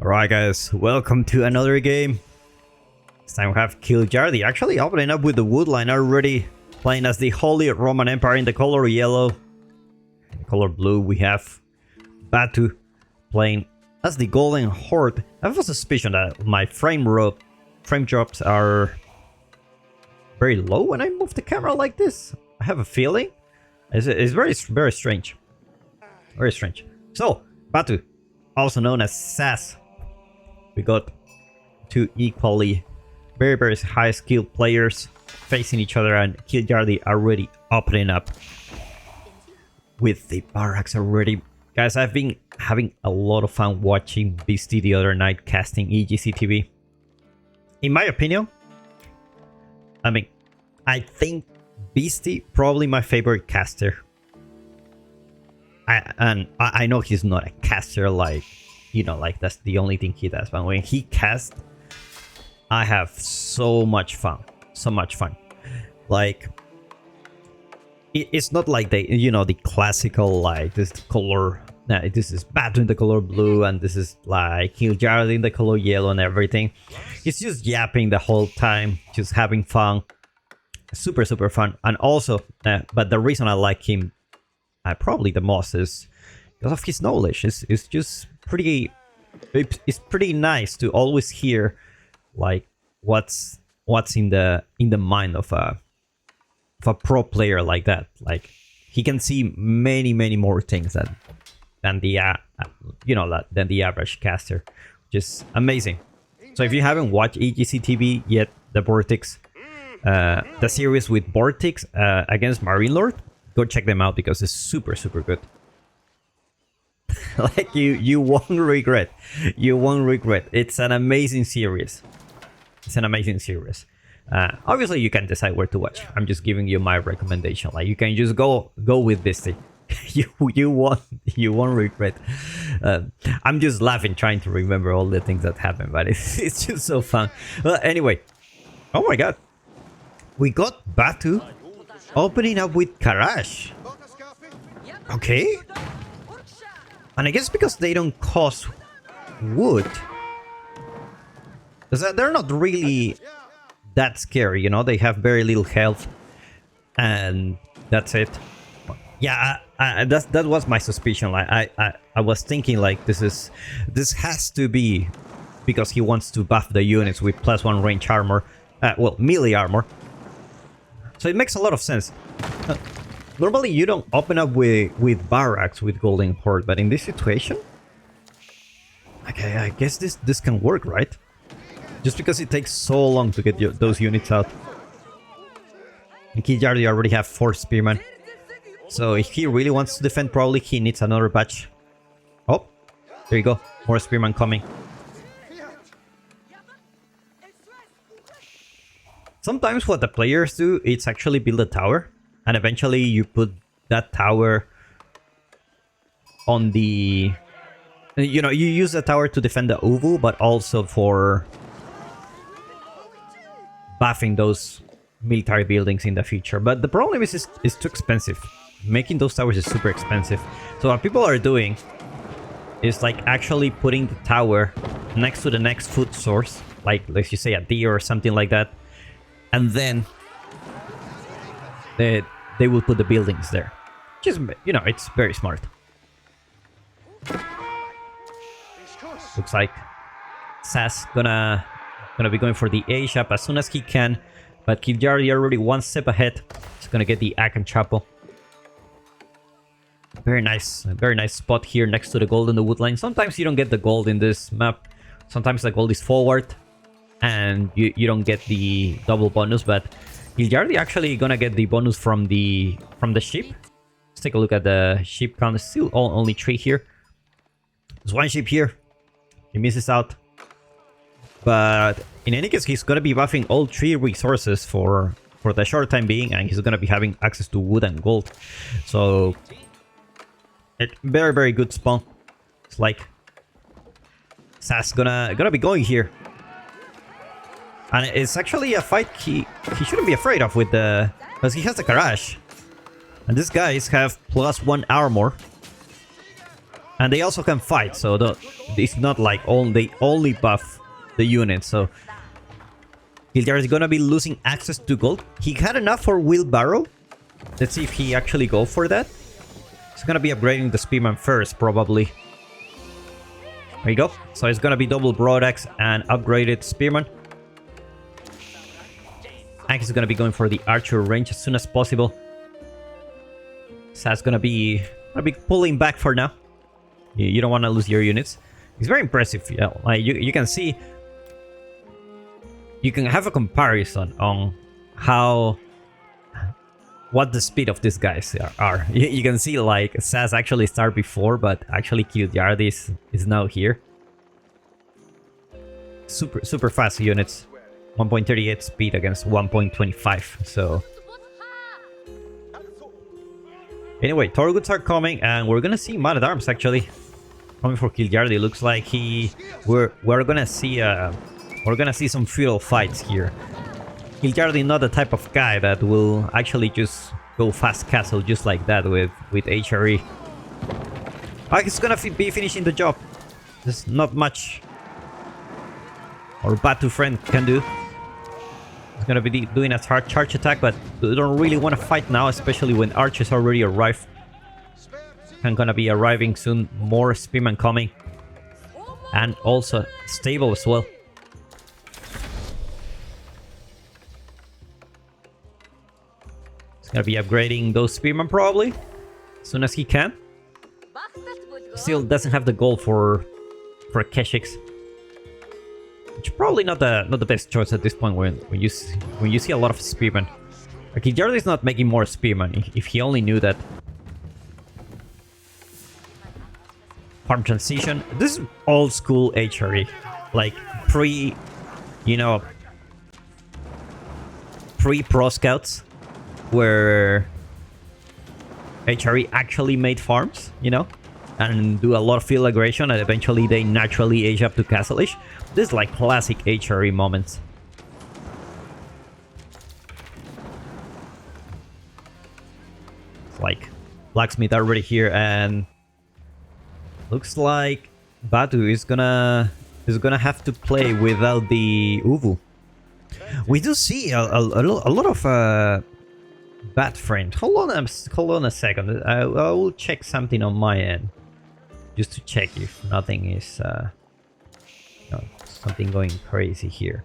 Alright guys, welcome to another game. This time we have Kiljardi actually opening up with the wood line already, playing as the Holy Roman Empire in the color yellow. In the color blue we have Batu playing as the Golden Horde. I have a suspicion that my frame drops are very low when I move the camera like this. I have a feeling. It's very strange. Very strange. So, Batu, also known as Sass. We got two equally very high skilled players facing each other, and Kiljardi already opening up with the barracks already. Guys, I've been having a lot of fun watching Beastie the other night casting EGC In my opinion, I think Beastie probably my favorite caster. I know he's not a caster like, you know, like that's the only thing he does, but when he casts, I have so much fun. Like, it's not like the, you know, the classical, like this color, this is Batu in the color blue and this is like Kiljardi in the color yellow and everything. He's just yapping the whole time, just having fun. Super fun. And also, but the reason I like him probably the most is because of his knowledge. It's just pretty, it's pretty nice to always hear like what's in the mind of a pro player like that. Like, he can see many more things than the than the average caster. Just amazing. So if you haven't watched EGC yet, the Vortex, the series with Vortex against Marine Lord, go check them out because it's super good. Like, you won't regret. You won't regret. It's an amazing series. Obviously you can decide where to watch. I'm just giving you my recommendation. Like, you can just go with this thing. you won't regret. I'm just laughing trying to remember all the things that happened, but it's just so fun. Well, anyway, oh my god, we got Batu opening up with Karash. Okay. And I guess because they don't cost wood, they're not really that scary, you know. They have very little health, and that's it. Yeah, that was my suspicion. Like, I was thinking like this has to be because he wants to buff the units with +1 range armor, well, melee armor. So it makes a lot of sense. Normally you don't open up with barracks with Golden Horde, but in this situation, okay, I guess this can work, right? Just because it takes so long to get those units out. And Kiljardi already have 4 spearmen, so if he really wants to defend, probably he needs another batch. Oh, there you go, more spearmen coming. Sometimes what the players do is actually build a tower, and eventually you put that tower on the... You know, you use the tower to defend the Uvu, but also for buffing those military buildings in the future. But the problem is it's too expensive. Making those towers is super expensive. So what people are doing is like actually putting the tower next to the next food source, like let's just say a deer or something like that. And then they will put the buildings there. Just, you know, it's very smart. Looks like Sass gonna be going for the A shop as soon as he can, but Kiljardi already one step ahead. He's gonna get the Akan Chapel. Very nice spot here next to the gold in the wood line. Sometimes you don't get the gold in this map. Sometimes the gold is forward and you don't get the double bonus, but Kiljardi actually gonna get the bonus from the ship. Let's take a look at the ship count. It's still only 3 here. There's 1 ship here. He misses out. But in any case, he's gonna be buffing all 3 resources for the short time being, and he's gonna be having access to wood and gold. So it very good spawn. It's like Sass gonna be going here. And it's actually a fight he shouldn't be afraid of with the... because he has the Karash. And these guys have +1 armor. And they also can fight, so it's not like they only buff the unit. So Giljar is gonna be losing access to gold. He had enough for wheelbarrow. Let's see if he actually go for that. He's gonna be upgrading the spearman first, probably. There you go. So it's gonna be double broadaxe and upgraded spearman. And he's gonna be going for the archer range as soon as possible. Sas gonna be pulling back for now. You don't want to lose your units. It's very impressive. Yeah, like you can see. You can have a comparison on what the speed of these guys are. You can see like Sas actually started before, but actually Giljar is now here. Super fast units. 1.38 speed against 1.25. So anyway, Torguts are coming, and we're gonna see Man at Arms actually coming for Giljar. It looks like we're gonna see some feudal fights here. Giljar is not the type of guy that will actually just go fast castle just like that with HRE. He's gonna be finishing the job. There's not much our Batu friend can do. He's gonna be doing a hard charge attack, but they don't really want to fight now, especially when archers already arrived. And gonna be arriving soon. More spearmen coming, and also stable as well. He's gonna be upgrading those spearmen probably as soon as he can. Still doesn't have the gold for Keshiks. Which probably not the best choice at this point when you see a lot of spearmen. Okay, Giljar is not making more spearmen. If he only knew that. Farm transition. This is old school HRE, like pre-pro scouts, where HRE actually made farms, and do a lot of field aggression, and eventually they naturally age up to castle-ish. This is like classic HRE moments. It's like blacksmith already here, and looks like Batu is gonna have to play without the Uvu. We do see a lot of bad friend. Hold on a second. I will check something on my end, just to check if nothing is something going crazy here.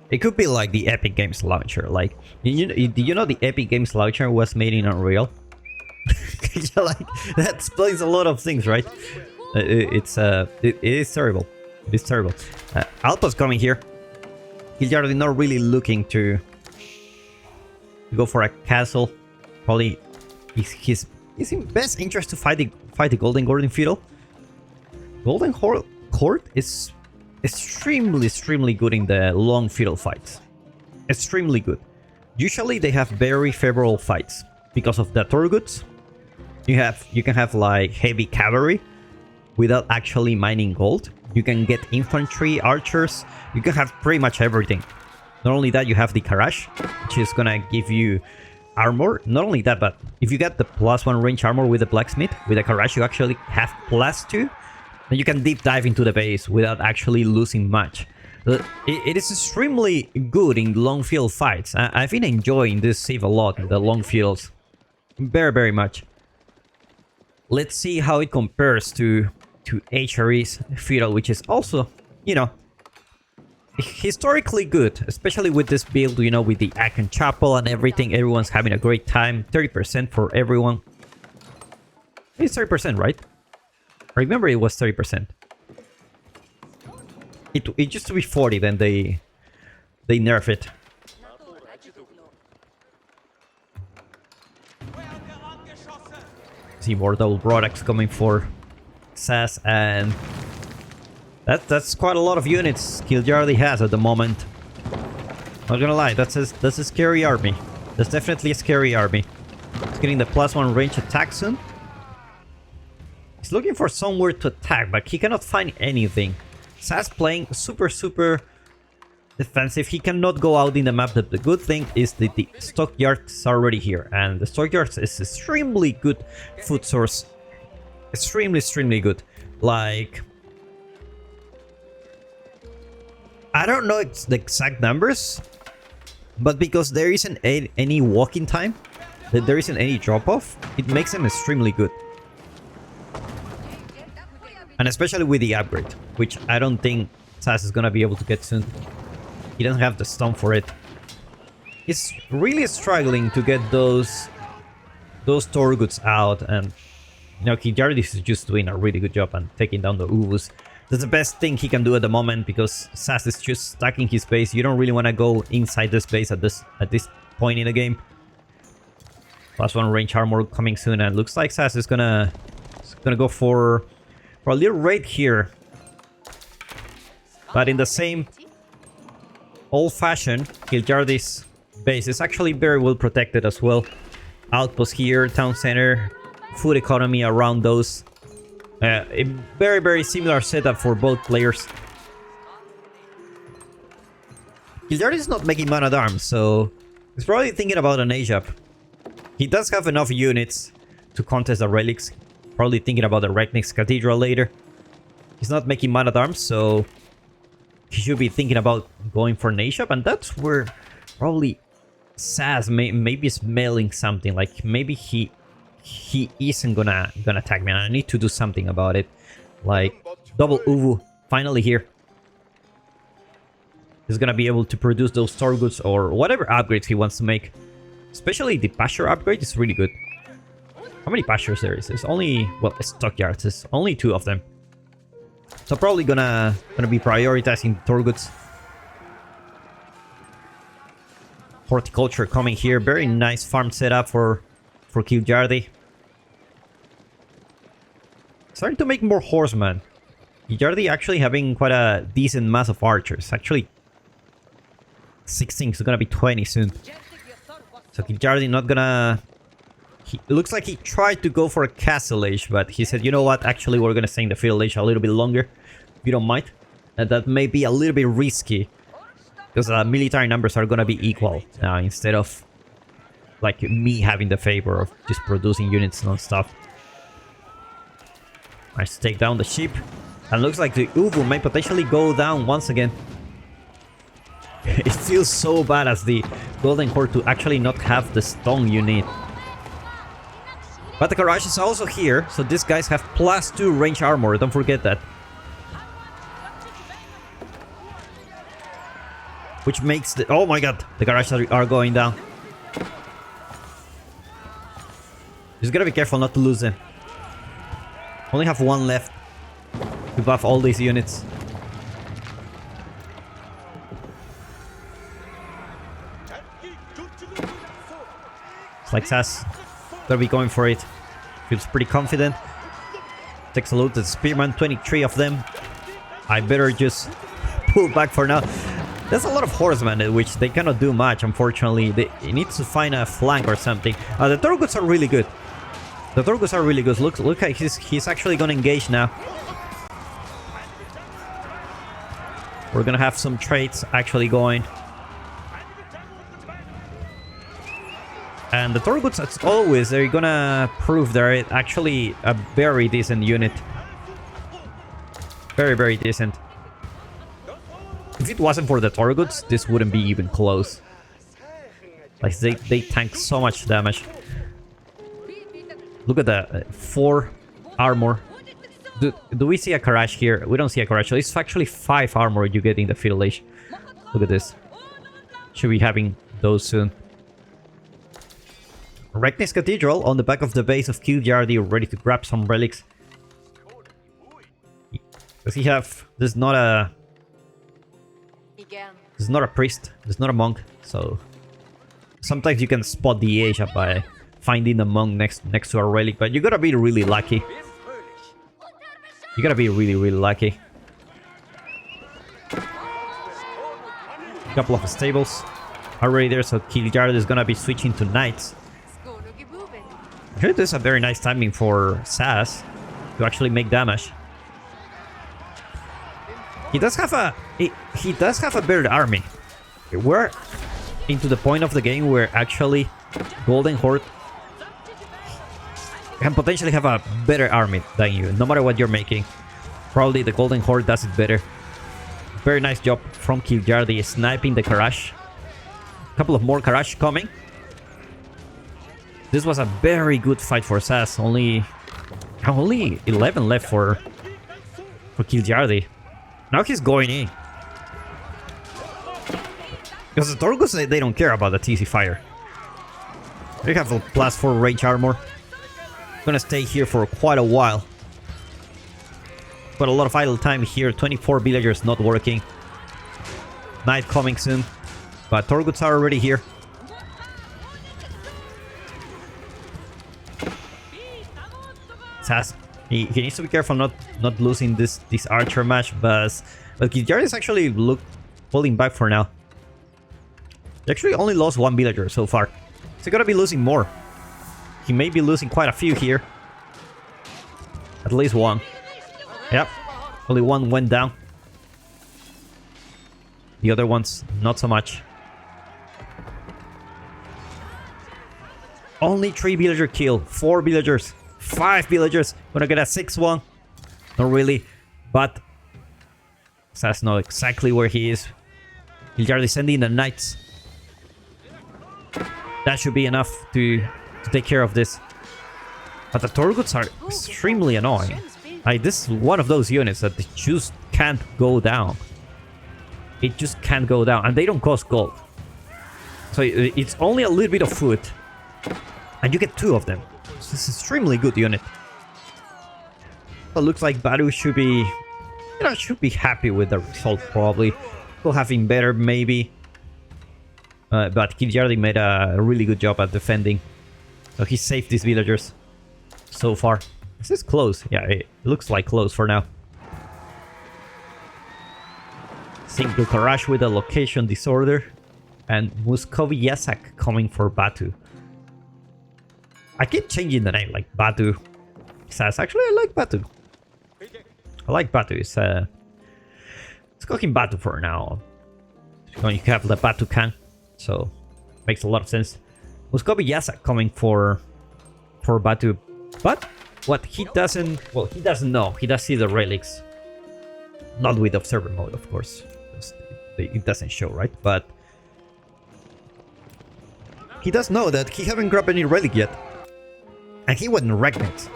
It could be like the Epic Games launcher. Like, did you know the Epic Games launcher was made in Unreal? Like, that explains a lot of things, right? It is terrible. It is terrible. Alpa's coming here. Giljar is not really looking to go for a castle. Probably he's in best interest to fight the Golden Gordon Feudal. Golden Horde is extremely good in the long feudal fights. Extremely good. Usually they have very favorable fights because of the Torguts. You can have like heavy cavalry without actually mining gold. You can get infantry, archers. You can have pretty much everything. Not only that, you have the Karash, which is gonna give you armor. Not only that, but if you get the +1 range armor with the blacksmith, with the Karash you actually have +2. And you can deep dive into the base without actually losing much. It is extremely good in long field fights. I've been enjoying this Civ a lot, the long fields. Very much. Let's see how it compares to HRE's Feudal, which is also, historically good, especially with this build, with the Akan Chapel and everything. Everyone's having a great time. 30% for everyone. It's 30%, right? I remember it was 30%. It used to be 40, then they nerf it. See more double products coming for Sas, and that's quite a lot of units Giljar has at the moment. Not gonna lie, that's a scary army. That's definitely a scary army. It's getting the +1 range attack soon. He's looking for somewhere to attack, but he cannot find anything. Sas playing super defensive. He cannot go out in the map. The good thing is that the stockyards are already here, and the stockyards is extremely good food source. extremely good. Like, I don't know the exact numbers, but because there isn't any walking time, that there isn't any drop-off, it makes them extremely good. And especially with the upgrade, which I don't think Sass is gonna be able to get soon. He doesn't have the stun for it. He's really struggling to get those Torguts out, and you know, Kijardis is just doing a really good job and taking down the Ubus. That's the best thing he can do at the moment, because Sass is just stacking his base. You don't really want to go inside this base at this point in the game. +1 range armor coming soon, and looks like Sass is gonna go for a little raid here. But in the same old-fashioned, Kijardis base is actually very well protected as well. Outpost here, town center, food economy around those. A very similar setup for both players. Kijardis is not making man at arms, so he's probably thinking about an age up. He does have enough units to contest the relics. Probably thinking about the Reknix Cathedral later. He's not making man at arms, so he should be thinking about going for an age up, and that's where probably Sass maybe smelling something. Like, maybe he isn't gonna attack me, and I need to do something about it. Like, double Uvu finally here. He's gonna be able to produce those Torguts or whatever upgrades he wants to make. Especially the pasture upgrade is really good. How many pastures there is? There's only, well, stockyards. There's only 2 of them. So probably gonna be prioritizing Torguts. Horticulture coming here. Very nice farm setup for Kiljardi. Starting to make more horsemen. Kiljardi actually having quite a decent mass of archers. Actually, 16, so gonna be 20 soon. So Kiljardi not gonna... It looks like he tried to go for a castle age, but he said, you know what, actually we're gonna stay in the field age a little bit longer, if you don't mind. And that may be a little bit risky, because military numbers are gonna be equal now, instead of like me having the favor of just producing units non-stop. Nice to take down the ship. And looks like the Uvu may potentially go down once again. It feels so bad as the Golden Horde to actually not have the stone you need. But the Garage is also here, so these guys have +2 range armor, don't forget that. Which makes the... Oh my god, the Garage are going down. Just gotta be careful not to lose them. Only have 1 left to buff all these units. It's like Sass gotta be going for it. Feels pretty confident. Takes a look at the Spearman, 23 of them. I better just pull back for now. There's a lot of horsemen, which they cannot do much, unfortunately. He needs to find a flank or something. The Torguts are really good. The Torguts are really good. Look like he's actually gonna engage now. We're gonna have some trades actually going. And the Torguts, as always, they're gonna prove they're actually a very decent unit. Very decent. If it wasn't for the Torguts, this wouldn't be even close. Like, they tank so much damage. Look at the 4 armor. Do we see a Karash here? We don't see a Karash. So it's actually 5 armor you get in the Field Age. Look at this. Should be having those soon. Reknix Cathedral on the back of the base of Kiljardi, ready to grab some relics. Does he have... There's not a priest. There's not a monk. So sometimes you can spot the age up by finding a monk next to a relic, but you gotta be really lucky. You gotta be really lucky. A couple of stables already there, so Kiljardi is gonna be switching to knights. Here, there's a very nice timing for Sass to actually make damage. He does have a better army. We're into the point of the game where actually Golden Horde can potentially have a better army than you, no matter what you're making. Probably the Golden Horde does it better. Very nice job from Kiljardi sniping the Karash. A couple of more Karash coming. This was a very good fight for Sass. Only 11 left for Kiljardi. Now he's going in. Because the Torgus, they don't care about the TC fire. They have a +4 range armor. Gonna stay here for quite a while. But a lot of idle time here. 24 villagers not working. Night coming soon. But Torguts are already here. Sass, he needs to be careful not losing this archer match, but Kiljardi is actually pulling back for now. He actually only lost 1 villager so far. So he's gonna be losing more. He may be losing quite a few here. At least 1. Yep. Only 1 went down. The other ones, not so much. Only 3 villager kill. 4 villagers. 5 villagers. Gonna get a 6-1. Not really. But Sass knows exactly where he is. Kiljardi sending the knights. That should be enough to take care of this. But the Torguts are extremely annoying. Like, this is one of those units that just can't go down. It just can't go down. And they don't cost gold. So it's only a little bit of food. And you get 2 of them. This is extremely good unit. It looks like Badu should be... should be happy with the result, probably. Could have been better, maybe. But Kiljardi made a really good job at defending. So he saved these villagers so far. Is this close? Yeah, it looks like close for now. Single Karash with a location disorder. And Muscovy Yasak coming for Batu. I keep changing the name, like Batu. Says, actually, I like Batu. I like Batu. It's cooking Batu for now. You have the Batu can. So, makes a lot of sense. Muscovy Yasak coming for Batu. But what he doesn't... Well, he doesn't know. He does see the relics. Not with observer mode, of course. It doesn't show, right? But he does know that he haven't grabbed any relic yet. And he wasn't regnant.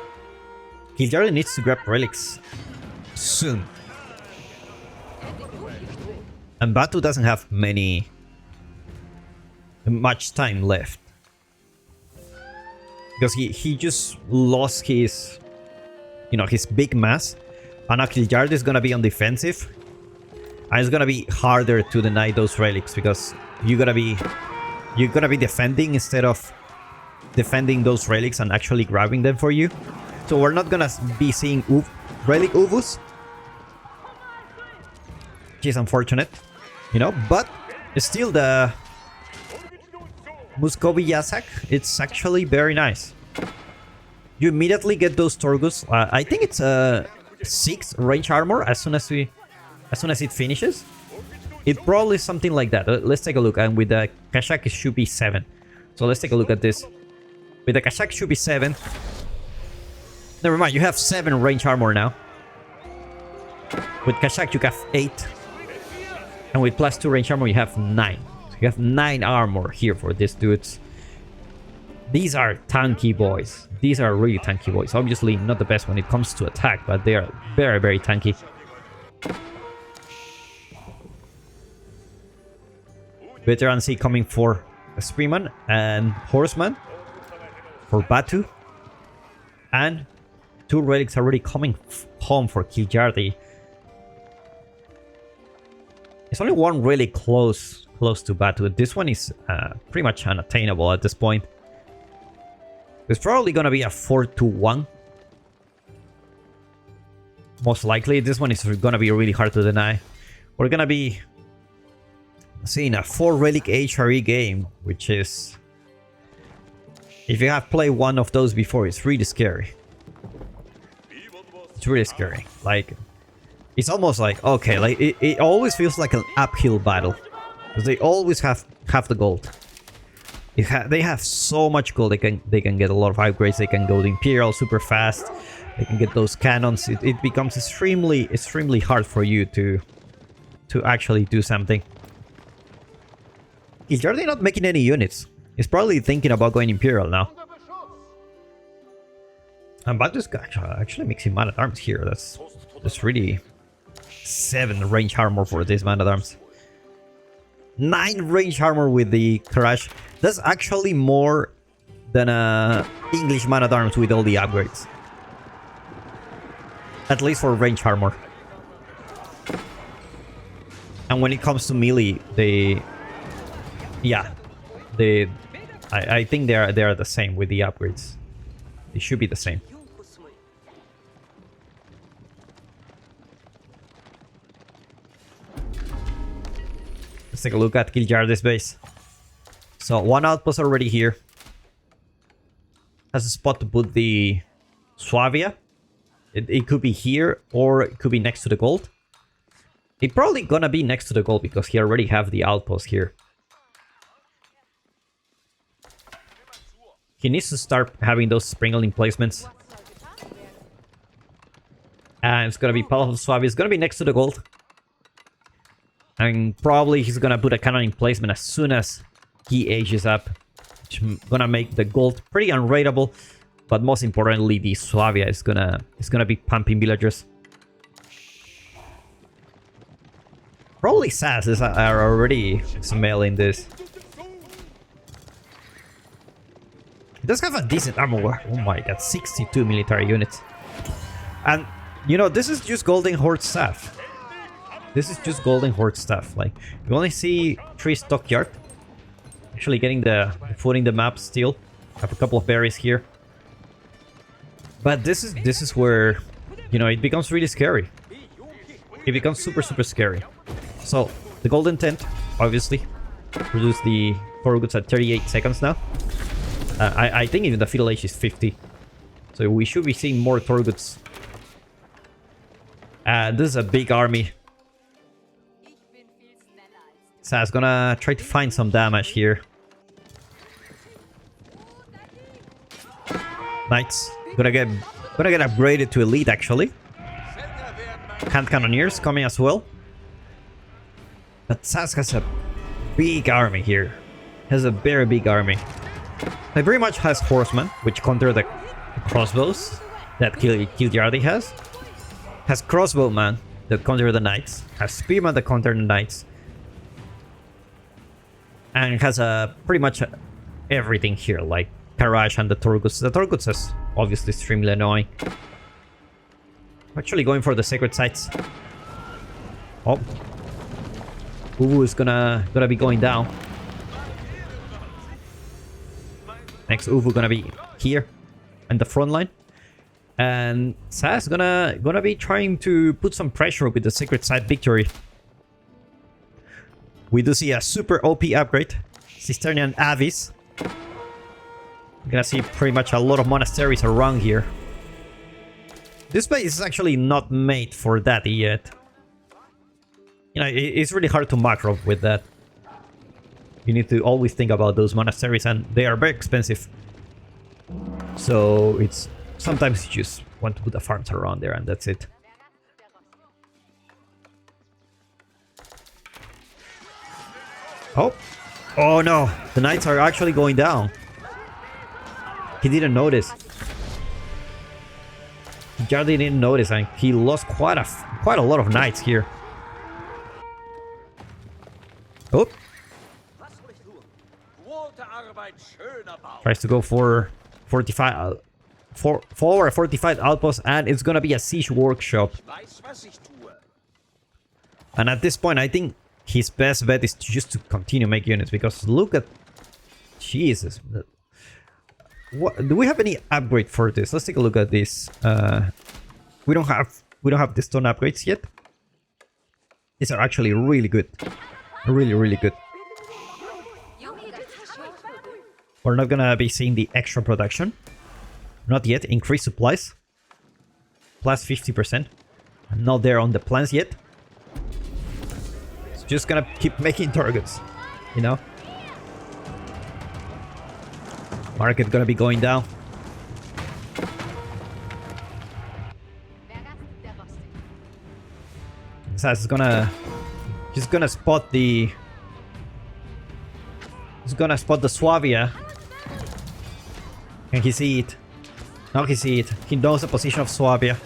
He really needs to grab relics soon. And Batu doesn't have much time left. Because he just lost his his big mass. And now Kiljardi is gonna be on defensive. And it's gonna be harder to deny those relics because you're gonna be defending instead of defending those relics and actually grabbing them for you. So we're not gonna be seeing relic Uvus. Which is unfortunate, but still the Muscovy Yasak, it's actually very nice. You immediately get those Torgus. I think it's a 6 range armor as soon as it finishes. It probably is something like that. Let's take a look. And with the Kashak, it should be 7. So let's take a look at this. With the Kashak, it should be 7. Never mind, you have 7 range armor now. With Kashak, you have 8. And with +2 range armor, you have 9. So you have 9 armor here for these dudes. These are tanky boys. These are really tanky boys. Obviously, not the best when it comes to attack, but they are very, very tanky. Veteran C coming for Spearman and Horseman for Batu. And 2 relics already coming home for Kiljardi. There's only 1 really close to Batu. This one is pretty much unattainable at this point. It's probably gonna be a 4-1. Most likely, this one is gonna be really hard to deny. We're gonna be seeing a 4 relic HRE game, which is... If you have played one of those before, it's really scary. It's really scary. Like, it's almost like, okay, like it always feels like an uphill battle. Because they always have the gold. They have so much gold. They can get a lot of upgrades. They can go to Imperial super fast. They can get those cannons. It becomes extremely hard for you to actually do something. Is Jordi not making any units? He's probably thinking about going Imperial now. And Batu's actually mixing man-at-arms here. That's really 7 range armor for this man-at-arms. 9 range armor with the Crash. That's actually more than a English man-at-arms with all the upgrades. At least for range armor. And when it comes to melee, I think they are the same with the upgrades. They should be the same. Let's take a look at Kiljardi's base. So 1 outpost already here. Has a spot to put the Suavia. It could be here or it could be next to the gold. It's probably gonna be next to the gold because he already have the outpost here. He needs to start having those sprinkling placements. And it's gonna be Powerful Suavia. It's gonna be next to the gold. And probably he's gonna put a cannon in placement as soon as he ages up. Which is gonna make the gold pretty unrateable. But most importantly, the Suavia is gonna be pumping villagers. Probably Sasses are already smelling this. It does have a decent armor. Oh my god, 62 military units. And, you know, this is just Golden Horde stuff. This is just Golden Horde stuff. Like, you only see 3 stockyard. Actually getting the foot in the map still. Have a couple of berries here. But this is where, you know, it becomes really scary. It becomes super scary. So, the Golden Tent, obviously, produce the Thorguts at 38 seconds now. I think even the fiddle age is 50. So we should be seeing more Thorguts. This is a big army. Sas gonna try to find some damage here. Knights gonna get upgraded to elite actually. Hand cannoneers coming as well. But Sas has a big army here. Has a very big army. He very much has horsemen, which counter the crossbows that Kiljardi has. Has crossbowmen that counter the knights. Has spearmen that counter the knights. And has pretty much everything here, like Karash and the Thorguts. The Thorguts is obviously extremely annoying. Actually going for the sacred sites. Oh. Uwu is gonna be going down. Next Uwu gonna be here in the front line. And Sas gonna be trying to put some pressure with the sacred site victory. We do see a super OP upgrade. Cisternian Avis. We're gonna see pretty much a lot of monasteries around here. This base is actually not made for that yet. You know, it's really hard to macro with that. You need to always think about those monasteries, and they are very expensive. So it's sometimes you just want to put the farms around there, and that's it. Oh, oh no! The knights are actually going down. He didn't notice. Jardi didn't notice, and he lost quite a lot of knights here. Oh. Tries to go for 45 for a fortified outpost, and it's gonna be a siege workshop. And at this point, I think his best bet is just to continue making units, because look at Jesus. What do we have any upgrade for this? Let's take a look at this. We don't have the stone upgrades yet. These are actually really good. Really good. We're not gonna be seeing the extra production. Not yet. Increased supplies. Plus 50%. I'm not there on the plans yet. It's just gonna keep making targets. You know? Market gonna be going down. Sass is gonna... He's gonna spot the... He's gonna spot the Swabia. Can he see it? Now he see it. He knows the position of Swabia.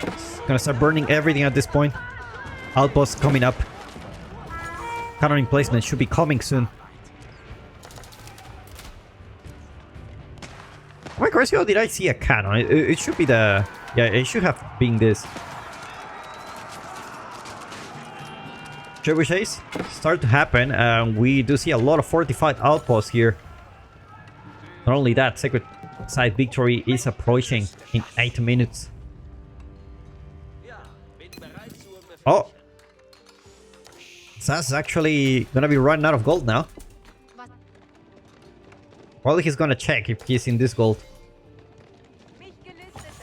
He's gonna start burning everything at this point. Outpost coming up. Cannon emplacement should be coming soon. Why, Crazy, did I see a cannon? It should be the... Yeah, it should have been this. Trebuchets start to happen, and we do see a lot of fortified outposts here. Not only that, Sacred Side victory is approaching in 8 minutes. Oh! Sass is actually gonna be running out of gold now. Probably he's gonna check if he's in this gold.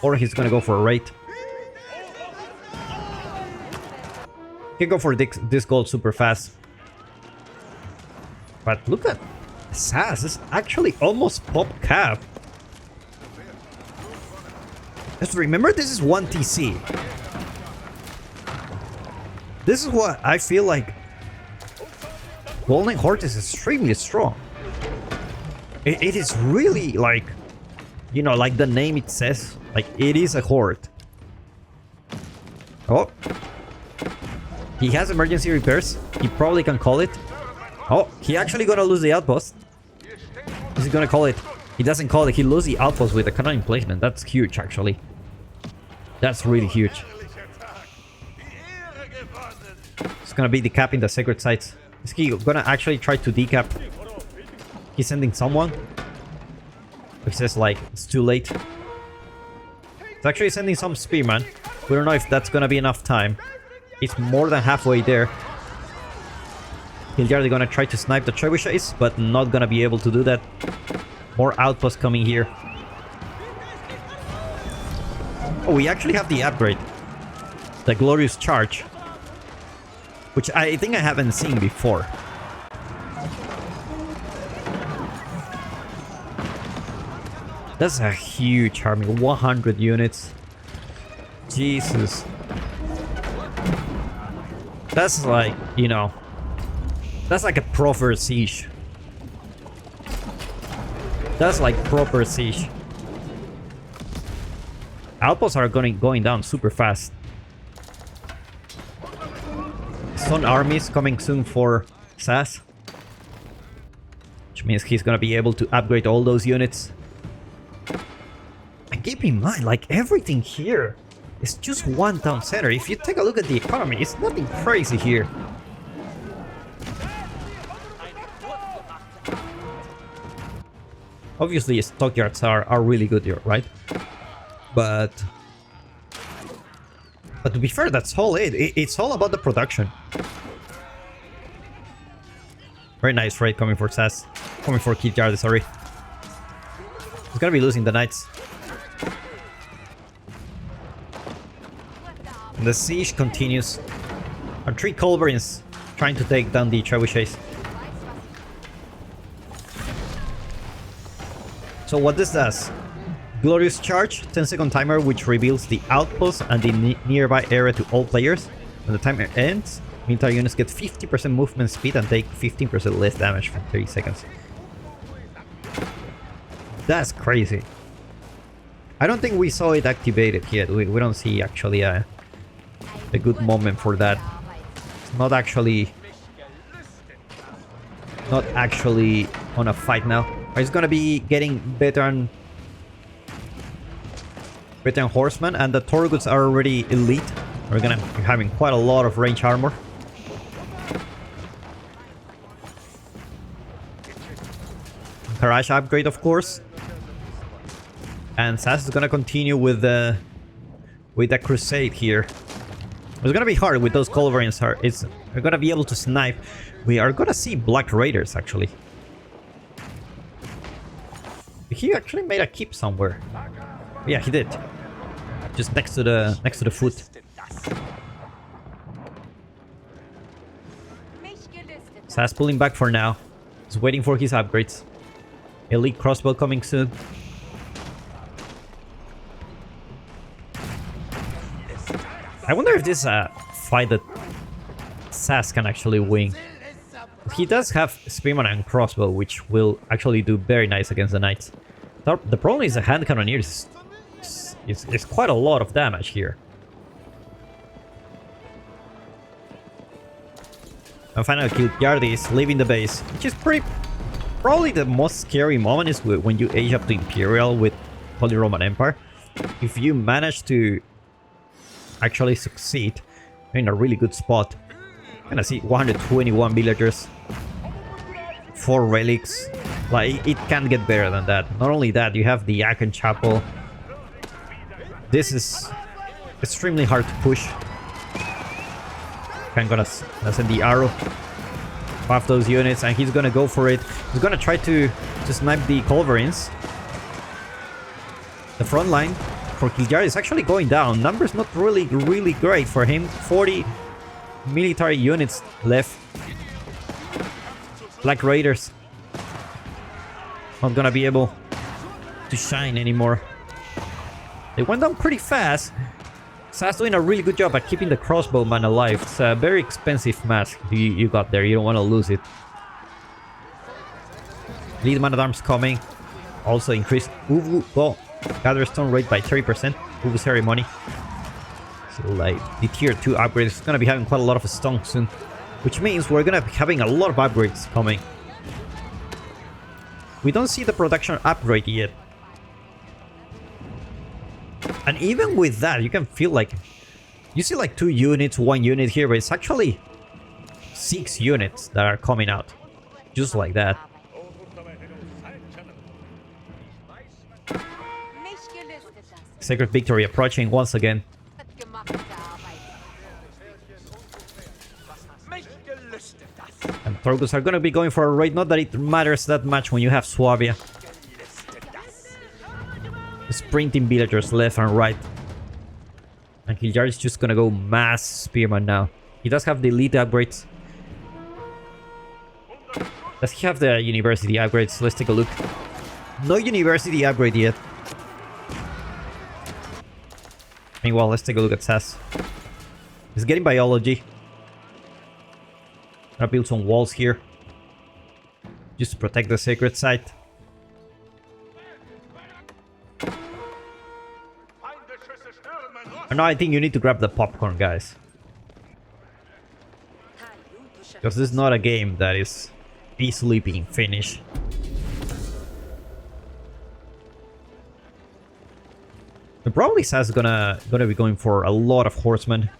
Or he's gonna go for a raid. He can go for this gold super fast. But look at Sass is actually almost pop cap. Just remember, this is 1 TC. This is what I feel like. Golden Horde is extremely strong. It is really like, you know, like the name it says, like it is a Horde. Oh. He has emergency repairs. He probably can call it. Oh, he actually gonna lose the outpost. Is he gonna call it? He doesn't call it. He loses the outpost with the cannon emplacement. That's huge, actually. That's really huge. It's gonna be decapping the sacred sites. Is he gonna actually try to decap? He's sending someone. He says like it's too late. It's actually sending some spearman. We don't know if that's gonna be enough time. It's more than halfway there. Hilliard gonna try to snipe the trebuchets, but not gonna be able to do that. More outposts coming here. Oh, we actually have the upgrade. The Glorious Charge. Which I think I haven't seen before. That's a huge army. 100 units. Jesus. That's like, you know... That's like a proper siege. That's like proper siege. Outposts are going down super fast. Sun armies coming soon for Sass. Which means he's gonna be able to upgrade all those units. And keep in mind, like everything here is just one town center. If you take a look at the economy, it's nothing crazy here. Obviously, stockyards are really good here, right? But to be fair, that's all it. It's all about the production. Very nice raid coming for Sass. Coming for Kijard, sorry. He's gonna be losing the knights. And the siege continues. Our 3 culverins trying to take down the trebuchets. So what this does? Glorious Charge, 10-second timer which reveals the outpost and the nearby area to all players. When the timer ends, military units get 50% movement speed and take 15% less damage for 30 seconds. That's crazy. I don't think we saw it activated yet. We don't see actually a good moment for that. It's not actually on a fight now. It's gonna be getting veteran horsemen, and the Torguts are already elite. We're gonna be having quite a lot of range armor. Garage upgrade, of course. And Sass is gonna continue with the crusade here. It's gonna be hard with those culverins. We're gonna be able to snipe. We are gonna see Black Raiders actually. He actually made a keep somewhere. Yeah, he did. Just next to the foot. Sass pulling back for now. He's waiting for his upgrades. Elite crossbow coming soon. I wonder if this is a fight that Sass can actually win. He does have Spearman and crossbow, which will actually do very nice against the knights. The problem is the hand cannoneer is quite a lot of damage here. And finally killed Yardis, leaving the base, which is probably the most scary moment is when you age up to Imperial with Holy Roman Empire. If you manage to actually succeed, you're in a really good spot. Gonna see 121 villagers, 4 relics. Like, it can't get better than that. Not only that, you have the Aachen Chapel. This is extremely hard to push. I'm gonna send the arrow off those units, and he's gonna go for it. He's gonna try to snipe the culverins. The front line for Kiljar is actually going down. Numbers not really great for him. 40 military units left. Black Raiders not gonna be able to shine anymore. They went down pretty fast. Sass doing a really good job at keeping the crossbowman alive. It's a very expensive mask you got there. You don't want to lose it. Lead man-at-arms coming. Also increased Uvu gather stone rate by 30%. Uvu ceremony. So like the tier 2 upgrade is going to be having quite a lot of stone soon. Which means we're going to be having a lot of upgrades coming. We don't see the production upgrade yet. And even with that, you can feel like... You see like 2 units, 1 unit here, but it's actually 6 units that are coming out. Just like that. Sacred Victory approaching once again. And Torgus are going to be going for a raid. Not that it matters that much when you have Suabia. Sprinting villagers left and right. And Kiljar is just gonna go mass Spearman now. He does have the elite upgrades. Does he have the university upgrades? Let's take a look. No university upgrade yet. Meanwhile, let's take a look at Sass. He's getting biology. Gonna build some walls here. Just to protect the sacred site. And now I think you need to grab the popcorn, guys. Because this is not a game that is easily being finished. And probably Sass is gonna be going for a lot of horsemen.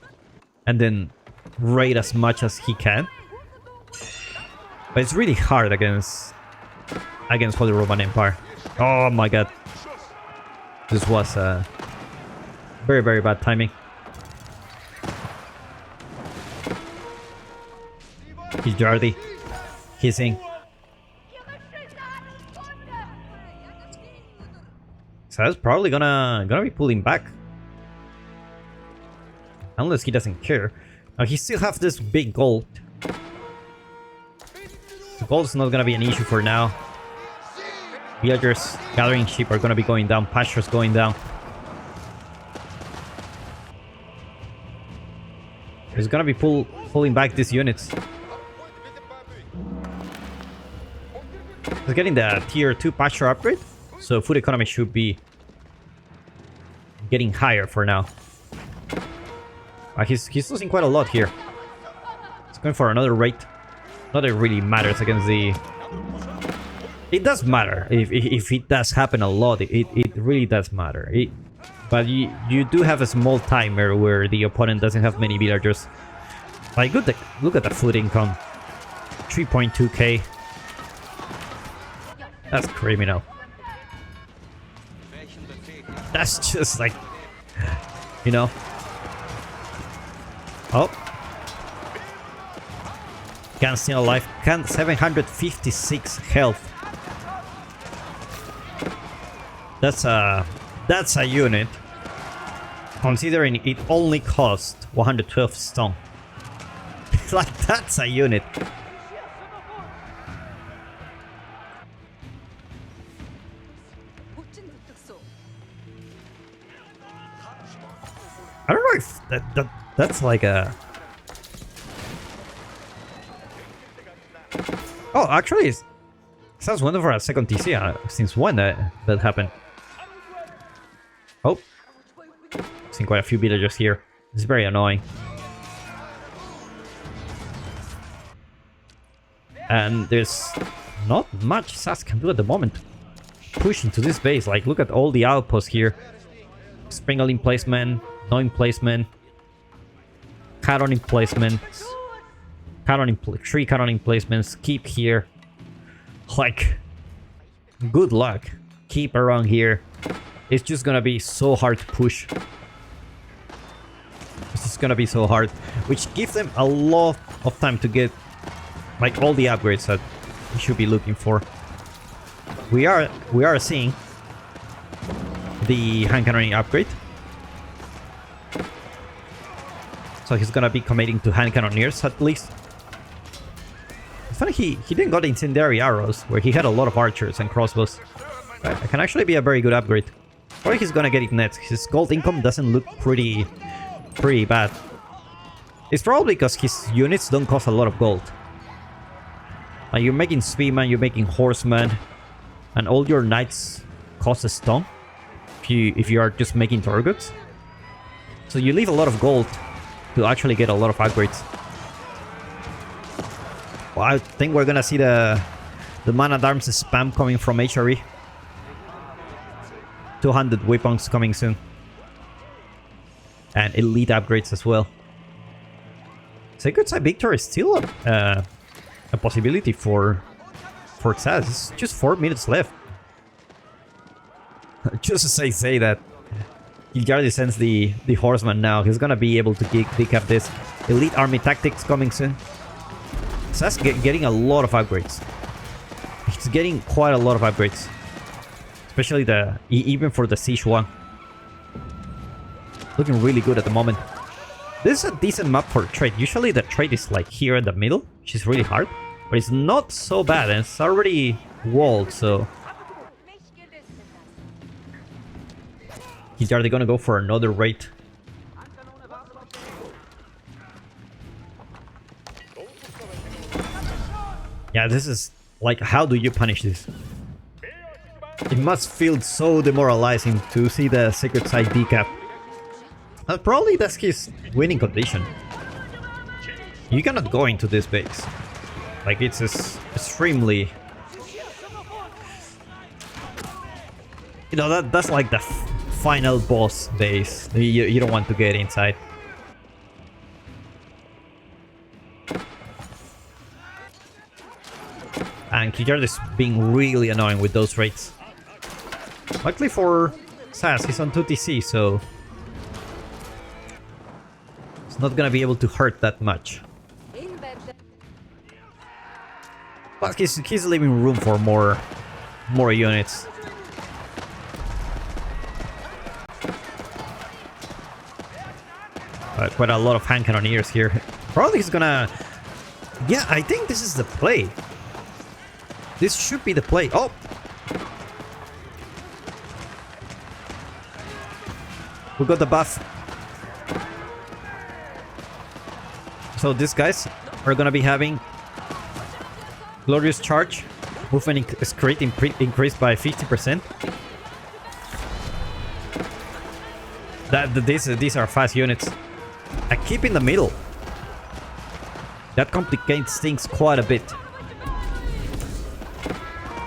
And then raid as much as he can. But it's really hard against Holy Roman Empire. Oh my god. This was very bad timing. He's Jardy. Hissing. So that's probably gonna be pulling back. Unless he doesn't care. Now he still has this big gold. The gold's not gonna be an issue for now. Villagers gathering sheep are gonna be going down. Pastures going down. He's gonna be pulling back these units. He's getting the tier 2 pasture upgrade, so food economy should be getting higher for now. He's losing quite a lot here. He's going for another raid. Not that it really matters against the... It does matter. If it does happen a lot, it really does matter. But you do have a small timer where the opponent doesn't have many villagers. Like, look at the food income. 3.2k. That's criminal. That's just like... You know? Oh. Can still alive. Can 756 health. That's a unit. Considering it only cost 112 stone. Like, that's a unit. That's like a... Oh, actually, it sounds wonderful a second TC. Since when that happened? Oh, seen quite a few villagers here. It's very annoying. And there's not much SAS can do at the moment. Push into this base. Like, look at all the outposts here. Sprinkle emplacement, no emplacement, cannon emplacement, three cannon emplacements. Keep here. Like, good luck. Keep around here. It's just gonna be so hard to push. It's just gonna be so hard, which gives them a lot of time to get like all the upgrades that you should be looking for. We are seeing the hand cannoning upgrade. So he's gonna be committing to hand cannoneers at least. It's funny he didn't got incendiary arrows, where he had a lot of archers and crossbows. It can actually be a very good upgrade. Probably he's gonna get it next. His gold income doesn't look pretty bad. It's probably because his units don't cost a lot of gold. You're making speedman, you're making horseman, and all your knights cost a stone if you are just making targets. So you leave a lot of gold to actually get a lot of upgrades. Well, I think we're gonna see the man-at-arms spam coming from HRE. 200 weapons coming soon. And elite upgrades as well. Sacred Side Victor is still a possibility for SAS. It's just 4 minutes left. Just as I say that, Giljardi sends the horseman now. He's gonna be able to pick up this elite army tactics coming soon. SAS getting a lot of upgrades. He's getting quite a lot of upgrades, especially even for the siege one. Looking really good at the moment. This is a decent map for trade. Usually the trade is like here in the middle, which is really hard. But it's not so bad, and it's already walled, so... Are they gonna go for another raid? Yeah, this is... like, how do you punish this? It must feel so demoralizing to see the Sacred Side decap. Probably that's his winning condition. You cannot go into this base. Like, it's extremely... You know, that's like the final boss base. You don't want to get inside. And Kijard is being really annoying with those raids. Luckily for SAS, he's on 2TC, so... it's not gonna be able to hurt that much. But he's leaving room for more units. Quite a lot of hand cannoneers here. Probably he's gonna... yeah, I think this is the play. This should be the play. Oh! We got the buff. So these guys are gonna be having Glorious Charge. Movement crit increased by 50%. These are fast units. I keep in the middle. That complicates things quite a bit.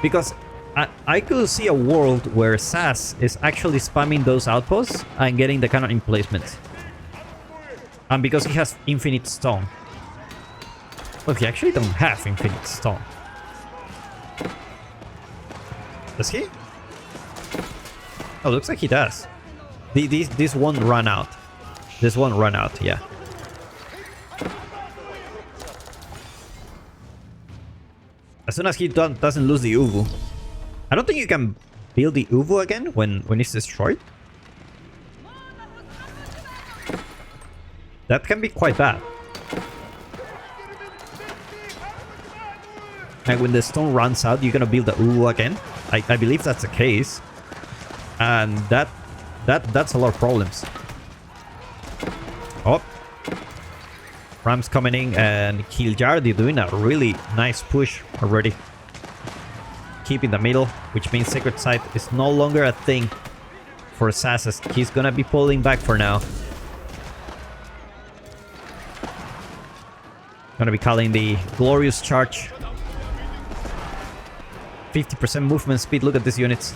Because I could see a world where SAS is actually spamming those outposts and getting the cannon emplacements. And because he has infinite stone. Well, he actually don't have infinite stone. Does he? Oh, looks like he does. This won't run out. This won't run out, yeah. As soon as he doesn't lose the Uvu. I don't think you can build the Uvu again when it's destroyed. That can be quite bad. And when the stone runs out, you're gonna build the Uvu again. I believe that's the case. And that's a lot of problems. Oh. Rams coming in and Kiljardi doing a really nice push already. Keep in the middle, which means Sacred Site is no longer a thing for Sasas. He's gonna be pulling back for now. Gonna be calling the Glorious Charge. 50% movement speed. Look at these units.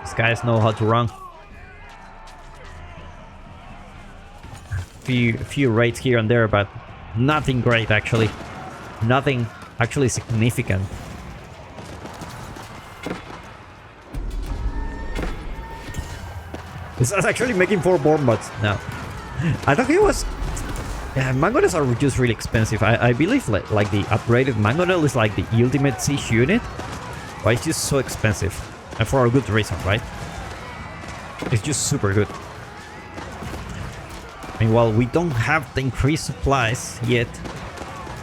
These guys know how to run. Few raids here and there, but nothing great actually. Nothing actually significant. This is actually making 4 bombs now. I thought it was... Yeah, mangonels are just really expensive. I believe like the upgraded mangonel is like the ultimate siege unit, but it's just so expensive. And for a good reason, right? It's just super good. Meanwhile, we don't have the increased supplies yet.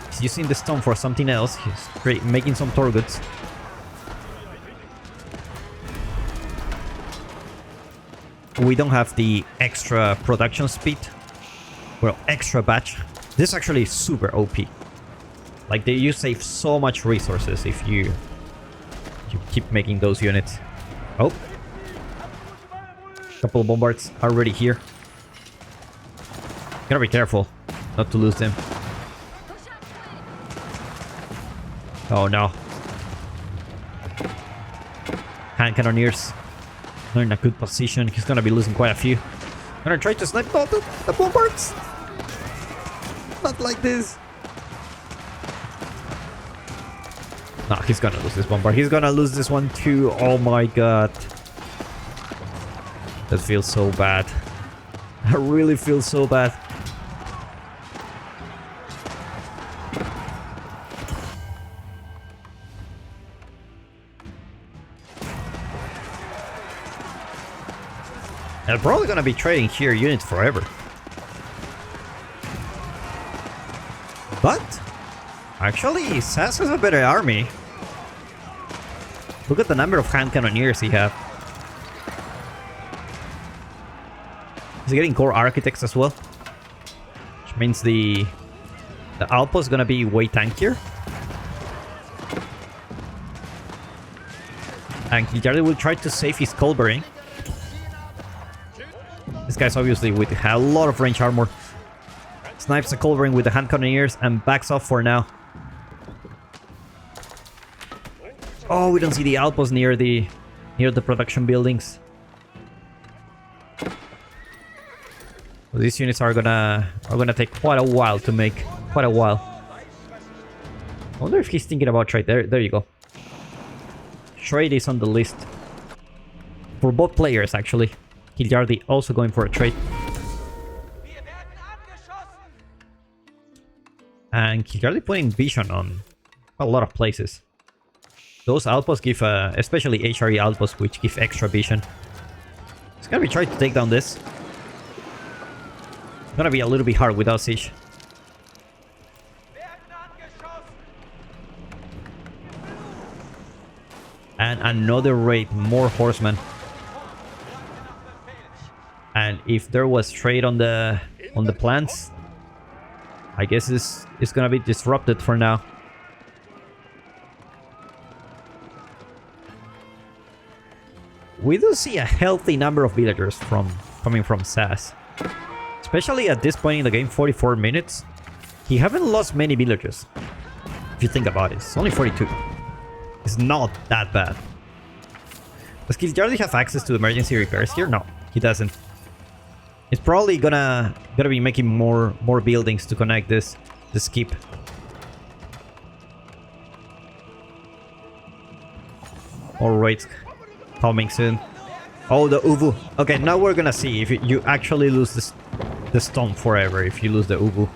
He's using the stone for something else. He's making some targets. We don't have the extra production speed. Well, extra batch. This is actually super OP. Like, you save so much resources if you keep making those units. Oh. Couple of bombards already here. Gotta be careful not to lose them. Oh no. Hand cannoneers. Not in a good position. He's gonna be losing quite a few. Gonna try to snipe all the bombards. Not like this. No, he's gonna lose this bombard. He's gonna lose this one too. Oh my god. That feels so bad. I really feel so bad. They're probably gonna be trading here units forever. But actually, Sass has a better army. Look at the number of hand cannoneers he have. He's getting core architects as well, which means the outpost is gonna be way tankier. And Kiljardi will try to save his Culverin. This guy's obviously with a lot of range armor. Snipes the Culverin with the hand cannoneers and backs off for now. Oh, we don't see the outpost near the production buildings. So these units are gonna take quite a while to make. Quite a while. I wonder if he's thinking about trade. There you go. Trade is on the list. For both players, actually. Kiljardi also going for a trade. And Kiljardi putting vision on a lot of places. Those outposts give, especially HRE outposts, which give extra vision. It's gonna be trying to take down this. It's gonna be a little bit hard without siege. And another raid, more horsemen. And if there was trade on the plants, I guess it's gonna be disrupted for now. We do see a healthy number of villagers coming from Sass. Especially at this point in the game, 44 minutes. He haven't lost many villagers. If you think about it, it's only 42. It's not that bad. Does Kiljardi have access to emergency repairs here? No, he doesn't. He's probably gonna be making more buildings to connect this keep. Alright, coming soon. Oh, the Ubu. Okay, now we're gonna see if you actually lose the stone forever. If you lose the Ubu,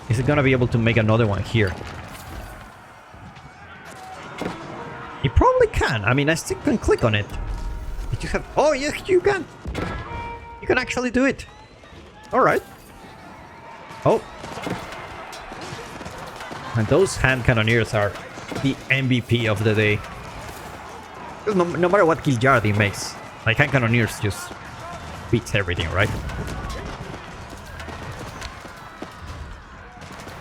is it gonna be able to make another one here? He probably can. I mean, I still can click on it. Did you have? Oh, yes, you can. You can actually do it. All right. Oh. And those hand cannoneers are the MVP of the day. No matter what Gilliardi makes, like Hand Cannoneers just beats everything, right?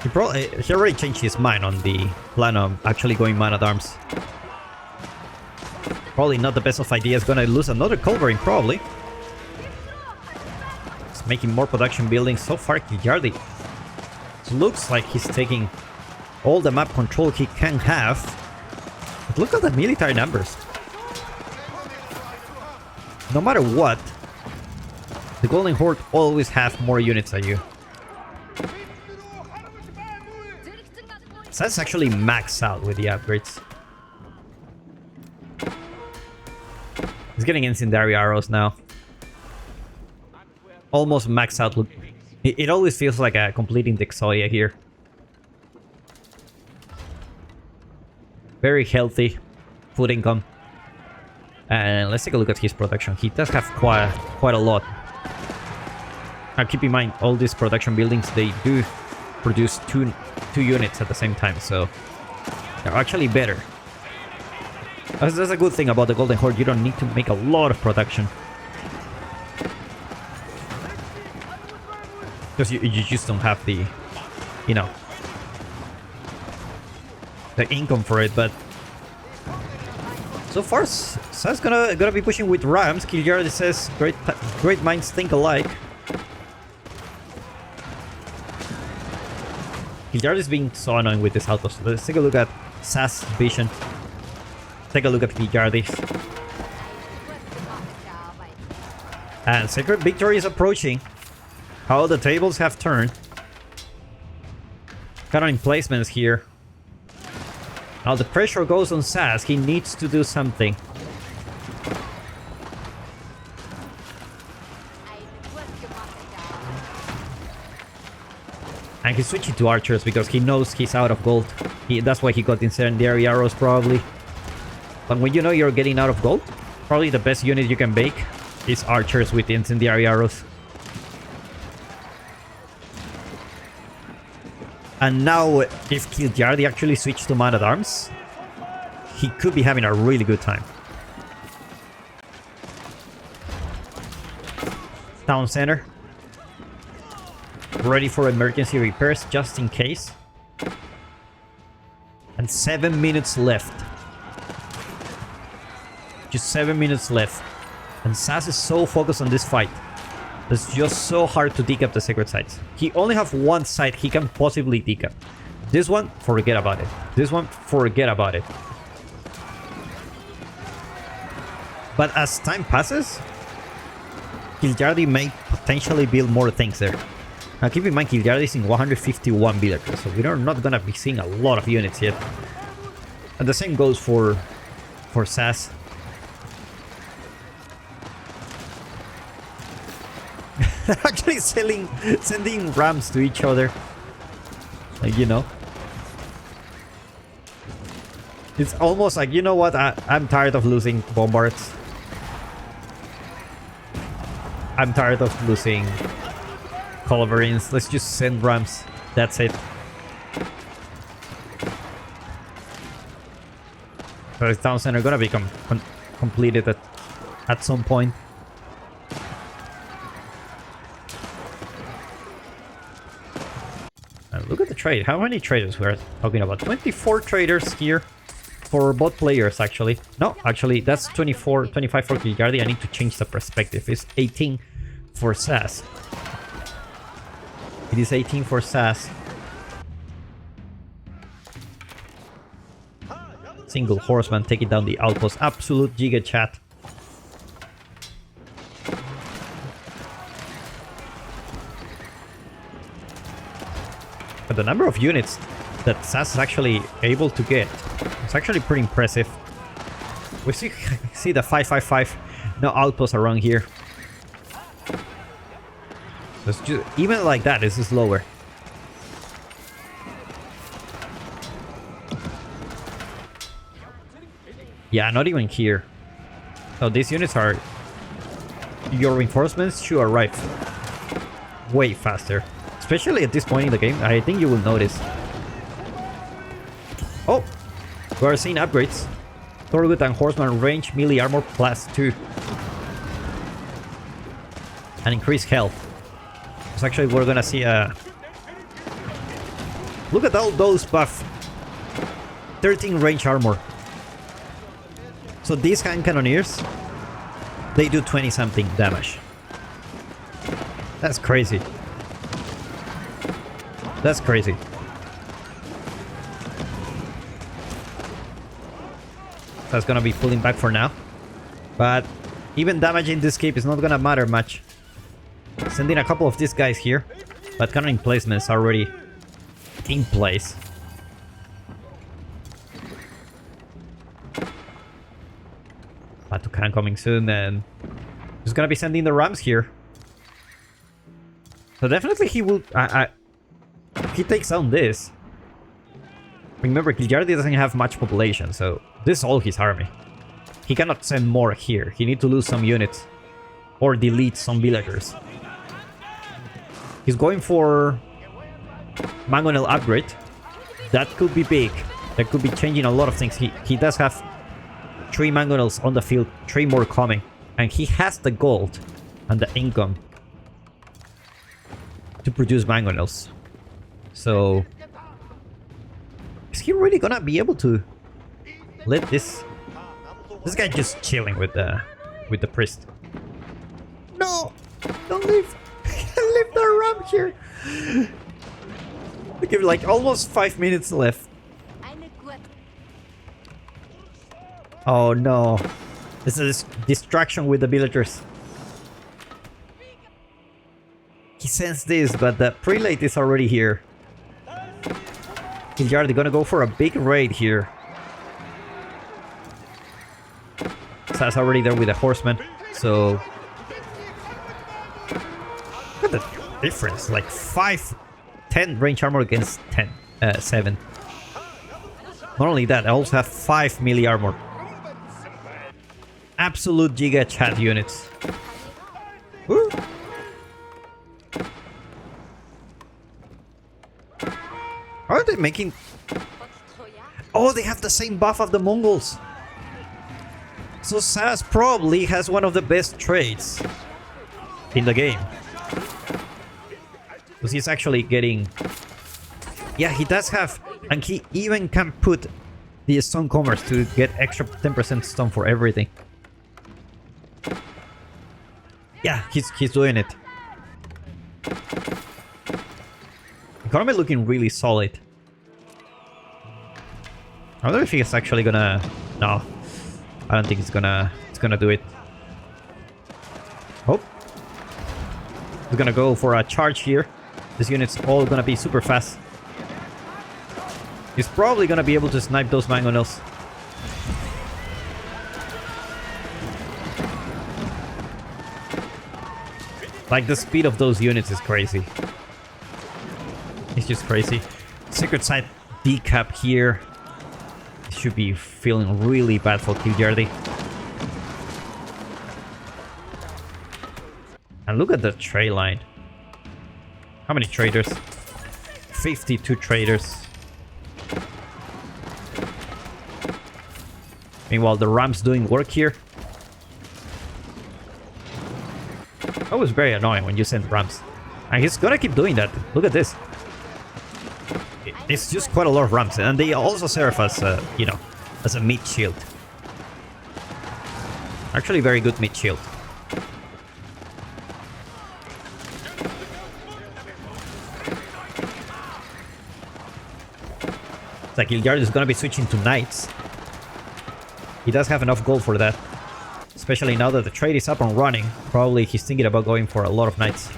He already changed his mind on the plan of actually going man-at-arms. Probably not the best of ideas. Gonna lose another culverin, probably. He's making more production buildings. So far, Gilliardi looks like he's taking all the map control he can have. But look at the military numbers. No matter what, the Golden Horde always have more units than you. So that's actually maxed out with the upgrades. He's getting incendiary arrows now. Almost maxed out. Look, it always feels like a completing Dexodia here. Very healthy food income. And let's take a look at his production. He does have quite a lot. Now keep in mind, all these production buildings, they do produce two units at the same time, so they're actually better. That's a good thing about the Golden Horde. You don't need to make a lot of production, because you just don't have the, you know, the income for it. But so far, Sa's gonna be pushing with rams. Gilliardi says, "Great minds think alike." Gilliardi is being so annoying with this outpost. Let's take a look at Sa's vision. Take a look at Gilliardi. And Sacred Victory is approaching. How the tables have turned. Cannon placements here. Now the pressure goes on Sas. He needs to do something. And he's switching to archers because he knows he's out of gold. That's why he got incendiary arrows, probably. But when you know you're getting out of gold, probably the best unit you can make is archers with incendiary arrows. And now, if Gilliardi actually switched to man-at-arms, he could be having a really good time. Town center. Ready for emergency repairs, just in case. And 7 minutes left. Just 7 minutes left. And Sas is so focused on this fight. It's just so hard to dig up the sacred sites. He only have one site he can possibly dig up. This one, forget about it. This one, forget about it. But as time passes, Gilliardi may potentially build more things there. Now keep in mind, Gilliardi is in 151 villagers, so we're not gonna be seeing a lot of units yet. And the same goes for Sas. Actually sending rams to each other. Like, you know. It's almost like, you know what, I'm tired of losing bombards. I'm tired of losing culverins. Let's just send rams. That's it. So this town center gonna become completed at some point. And look at the trade. How many traders we're talking about? 24 traders here for both players, actually. No, actually, that's 24, 25 for Gilliardi. I need to change the perspective. It's 18 for Sas. It is 18 for Sas. Single horseman taking down the outpost. Absolute giga chat. But the number of units that Sas is actually able to get, it's actually pretty impressive. We see the 555, no outposts around here. It's just, even like that, it's slower. Yeah, not even here. So these units are... Your reinforcements should arrive way faster. Especially at this point in the game, I think you will notice. Oh! We are seeing upgrades. Thorgut and Horseman range melee armor +2. And increased health. So actually we're gonna see a... Look at all those buff. 13 range armor. So these hand cannoneers, they do 20 something damage. That's crazy. That's crazy. That's gonna be pulling back for now. But even damaging this cape is not gonna matter much. Sending a couple of these guys here. But cannon placements are already in place. Battle cannon coming soon, and he's gonna be sending the rams here. So definitely he will... he takes down this. Remember, Kiljardi doesn't have much population, so this is all his army. He cannot send more here. He needs to lose some units. Or delete some villagers. He's going for... Mangonel upgrade. That could be big. That could be changing a lot of things. He does have 3 Mangonels on the field. 3 more coming. And he has the gold and the income to produce Mangonels. So... is he really gonna be able to let this guy just chilling with the priest? No! Don't leave! Leave the ram here! We give like almost 5 minutes left. Oh no. This is a distraction with the villagers. He sensed this, but the prelate is already here. Kiljardi gonna go for a big raid here. Sa's already there with the horseman, so... look at the difference, like 10 range armor against 7. Not only that, I also have 5 melee armor. Absolute Giga Chat units. Woo. How are they making... oh, they have the same buff of the Mongols. So Sas probably has one of the best trades in the game. Because he's actually getting... yeah, he does have... and he even can put the stone commerce to get extra 10% stone for everything. Yeah, he's doing it. Economy looking really solid. I don't know if he's actually gonna... no. I don't think it's gonna do it. Oh. He's gonna go for a charge here. This unit's all gonna be super fast. He's probably gonna be able to snipe those Mangonels. Like, the speed of those units is crazy. It's just crazy. Secret site decap here. Should be feeling really bad for Kiljardi. And look at the trade line. How many traders? 52 traders. Meanwhile, the Rams doing work here. That was very annoying when you sent Rams. And he's gonna keep doing that. Look at this. It's just quite a lot of Rams. And they also serve as, you know, as a meat shield. Actually, very good meat shield. It's like Kiljardi is gonna be switching to knights. He does have enough gold for that. Especially now that the trade is up and running. Probably he's thinking about going for a lot of knights.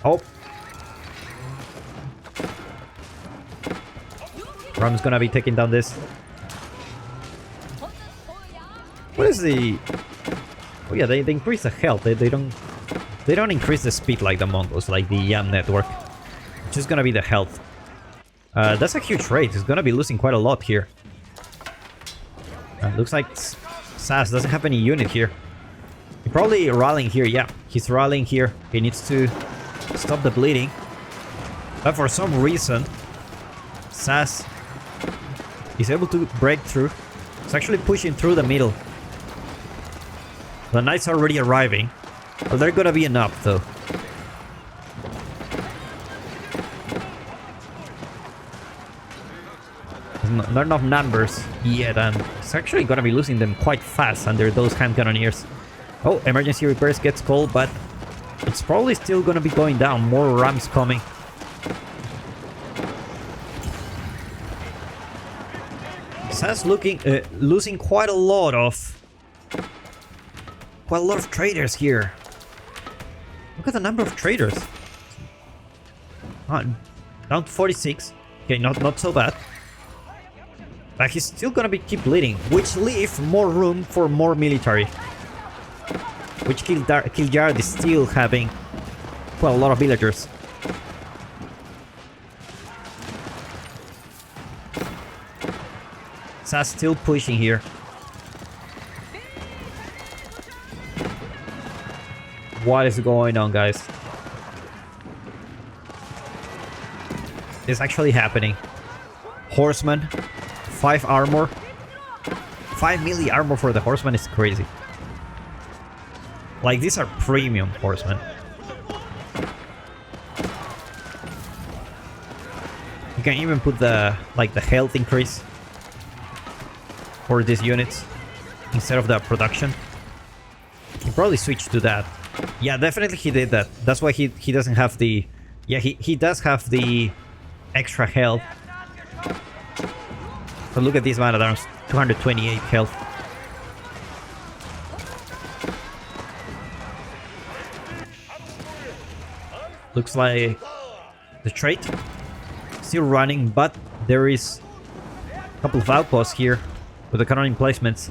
Oh. Ram's gonna be taking down this. What is the... oh yeah, they increase the health. They don't increase the speed like the Mongols, like the Yam network. It's just gonna be the health. That's a huge rate. He's gonna be losing quite a lot here. Looks like Sas doesn't have any unit here. He's probably rallying here. Yeah, he's rallying here. He needs to stop the bleeding. But for some reason, Sas He's able to break through. He's actually pushing through the middle. The knights are already arriving. Well, they're gonna be enough, though. There's not enough numbers yet, and it's actually gonna be losing them quite fast under those hand cannoneers. Oh, emergency repairs gets called, but it's probably still gonna be going down. More rams coming. Sass losing quite a lot of traders here. Look at the number of traders. Down to 46. Okay, not so bad. But he's still gonna keep bleeding, which leave more room for more military. Which Kiljard is still having, well, a lot of villagers. Sass still pushing here. What is going on, guys? It's actually happening. Horseman, 5 armor. 5 melee armor for the horseman is crazy. Like, these are premium horsemen. You can even put the health increase for these units instead of the production. He probably switched to that. Yeah, definitely he did that. That's why he doesn't have the... Yeah, he does have the extra health. But look at this man at arms, 228 health. Looks like the trait still running, but there is a couple of outposts here with the cannon emplacements.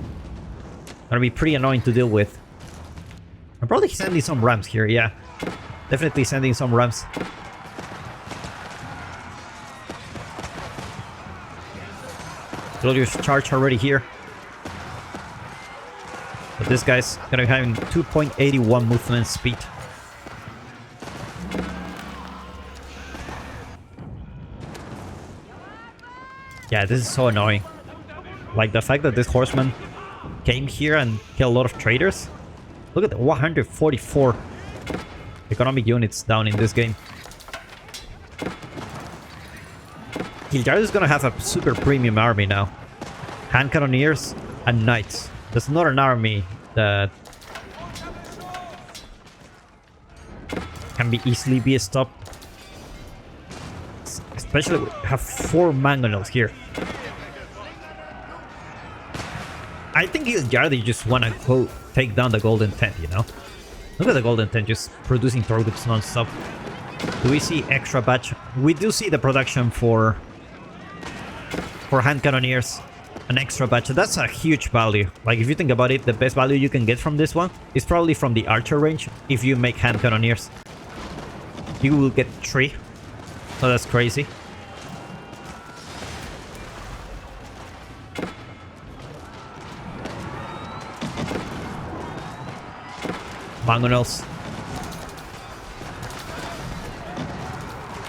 Gonna be pretty annoying to deal with. I'm probably sending some rams here, yeah. Definitely sending some rams. Glorious charge already here. But this guy's gonna be having 2.81 movement speed. Yeah, this is so annoying. Like the fact that this horseman came here and killed a lot of traders. Look at the 144 economic units down in this game. Kiljard is gonna have a super premium army now. Hand cannoneers and knights. That's not an army that can be easily stopped. Especially we have 4 mangonels here. I think Kiljard just wanna go take down the golden tent, you know? Look at the golden tent just producing torpedoes non-stop. Do we see extra batch? We do see the production for hand cannoneers, an extra batch. That's a huge value. Like, if you think about it, the best value you can get from this one is probably from the archer range if you make hand cannoneers. You will get 3. So that's crazy. Mangonels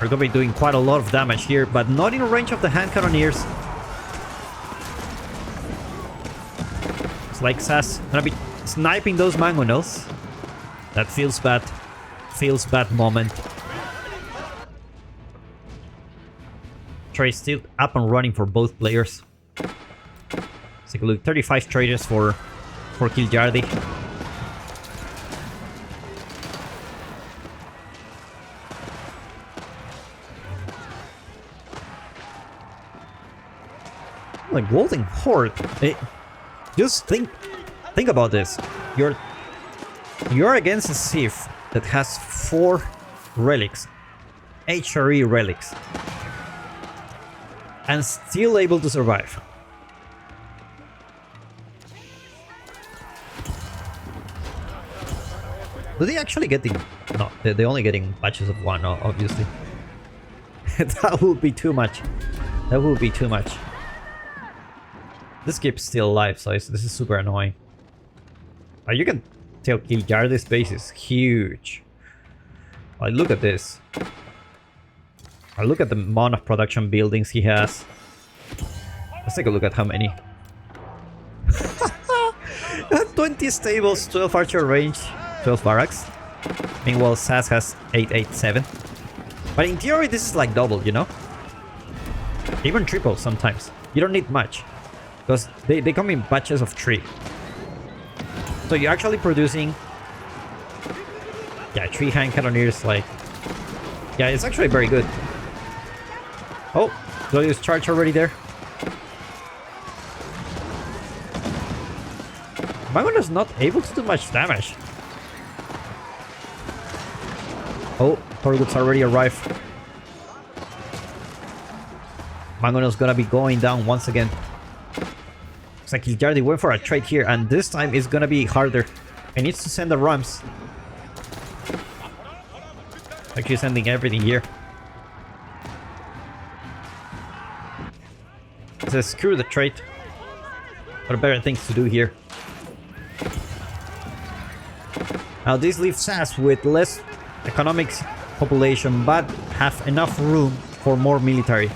are gonna be doing quite a lot of damage here, but not in range of the hand cannoneers. It's like Sass gonna be sniping those mangonels. That feels bad. Feels bad moment. Trade still up and running for both players. Let's take a look. 35 traders for Kiljardi. Like Golden Horde. Just think about this. You're against a Sith that has 4 relics, HRE relics, and still able to survive. Do they actually get the... No, they're only getting batches of 1, obviously. That would be too much. That would be too much. This keeps still alive, so this is super annoying. You can tell Kiljardi's base is huge. Look at this. Look at the amount of production buildings he has. Let's take a look at how many. 20 stables, 12 archer range, 12 barracks. Meanwhile, SAS has 887. But in theory, this is like double, you know? Even triple sometimes. You don't need much. Because they come in batches of 3. So you're actually producing... Yeah, 3 hand cannoneers, like... Yeah, it's actually very good. Oh, Glorious charge already there. Magona's not able to do much damage. Oh, Torguts already arrived. Magona's gonna be going down once again. Looks like Giljardi went for a trade here, and this time it's gonna be harder. He needs to send the Rams. Actually sending everything here. He says, screw the trade. What are better things to do here? Now this leaves SAS with less economics population, but have enough room for more military.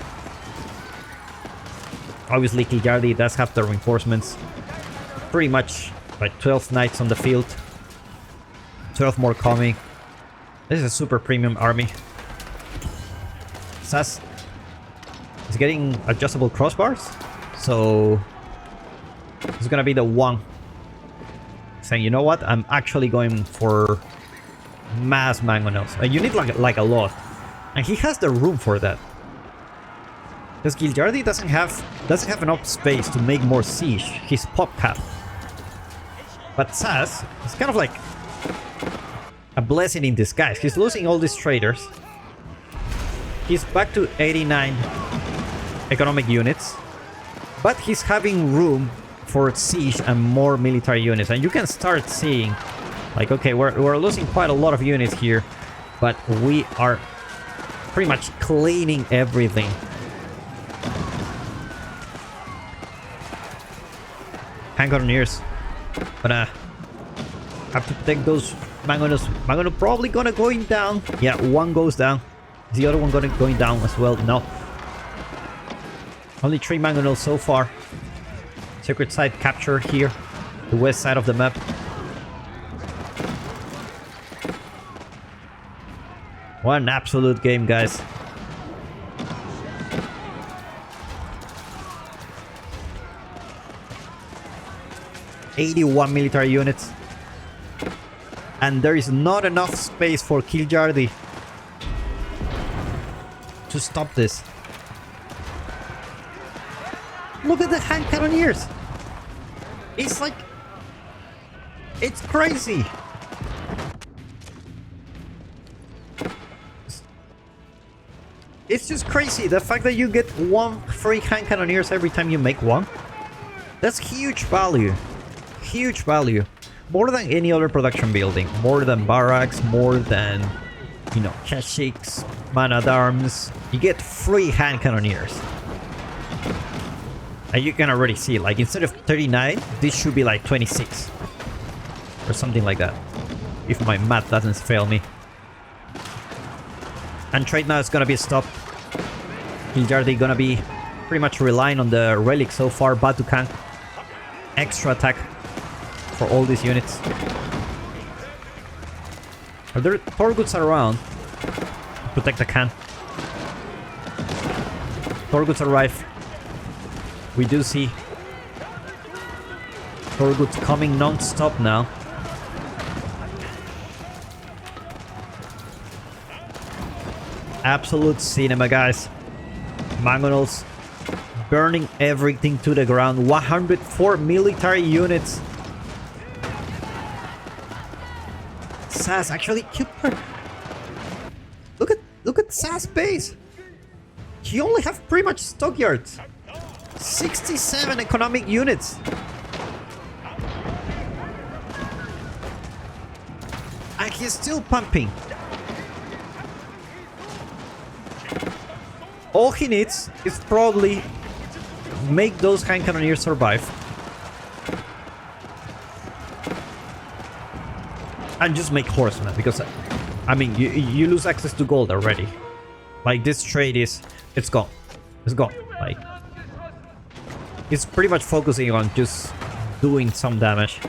Obviously Giljardi does have the reinforcements. Pretty much like 12 knights on the field. 12 more coming. This is a super premium army. SAS is getting adjustable crossbars, so it's gonna be the one saying, you know what, I'm actually going for mass mangonels. And you need like a lot, and he has the room for that. Because Giljardi doesn't have enough space to make more siege. He's pop cap. But SAS is kind of like a blessing in disguise. He's losing all these traders. He's back to 89 economic units, but he's having room for siege and more military units. And you can start seeing, like, okay, we're losing quite a lot of units here, but we are pretty much cleaning everything. Hand cannoneers. Gonna have to protect those Mangonos. Mangono probably gonna going down. Yeah, one goes down. Is the other one going down as well? No. Only 3 Mangonels so far. Sacred site capture here. The west side of the map. What an absolute game, guys. '81 military units. And there is not enough space for Giljardi to stop this. Look at the hand cannoneers. It's like... it's crazy. It's just crazy. The fact that you get 1 free hand cannoneers every time you make one. That's huge value. Huge value. More than any other production building. More than barracks, more than, you know, Keshiks, man-at-arms. You get free hand cannoneers. And you can already see, like, instead of 39, this should be like 26. Or something like that. If my math doesn't fail me. And trade now is gonna be stopped. Giljardi gonna be pretty much relying on the relic so far. Batukan. Extra attack for all these units. Are there Torguts around? Protect the can. Torguts arrive. We do see Torguts coming non-stop now. Absolute cinema, guys. Mangonels burning everything to the ground. 104 military units. SAS actually killed her. Look at SAS base. He only have pretty much stockyards. 67 economic units. And he's still pumping. All he needs is probably make those hand cannoneers survive. And just make horsemen, because I mean you lose access to gold already. Like, this trade is, it's gone. It's gone. Like, It's pretty much focusing on just doing some damage.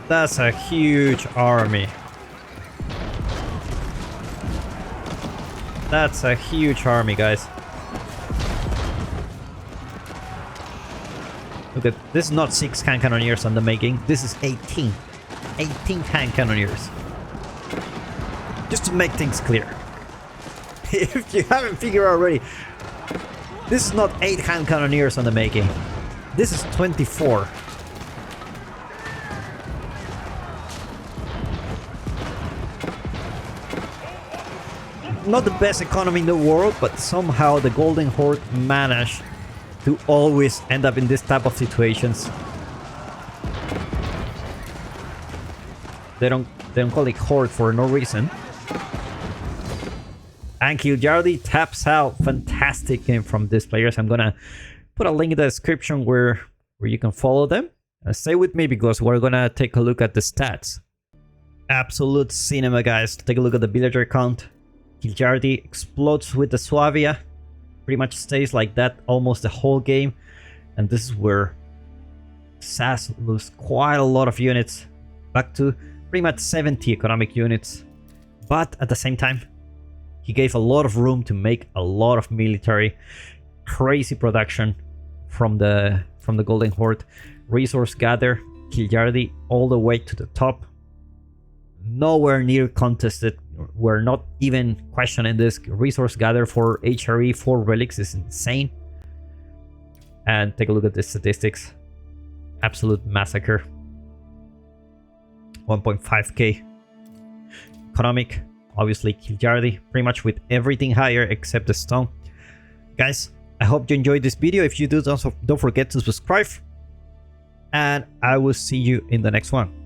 That's a huge army. That's a huge army, guys. Look at this, is not 6 hand cannoneers on the making. This is 18. 18 hand cannoneers. Just to make things clear. If you haven't figured out already, this is not 8 hand cannoneers on the making. This is 24. Not the best economy in the world, but somehow the Golden Horde managed to always end up in this type of situations. They don't call it Horde for no reason. And Kiljardi taps out. Fantastic game from these players. I'm gonna put a link in the description where you can follow them. Stay with me because we're gonna take a look at the stats. Absolute cinema, guys. Take a look at the villager count. Kiljardi explodes with the Suavia. Pretty much stays like that almost the whole game. And this is where SAS loses quite a lot of units. Back to pretty much 70 economic units. But at the same time, he gave a lot of room to make a lot of military. Crazy production from the Golden Horde. Resource gather. Kiljardi all the way to the top. Nowhere near contested. We're not even questioning this. Resource gather for HRE 4 relics is insane. And take a look at the statistics. Absolute massacre. 1.5k. Economic. Obviously Kiljardi. Pretty much with everything higher except the stone. Guys, I hope you enjoyed this video. If you do, don't forget to subscribe. And I will see you in the next one.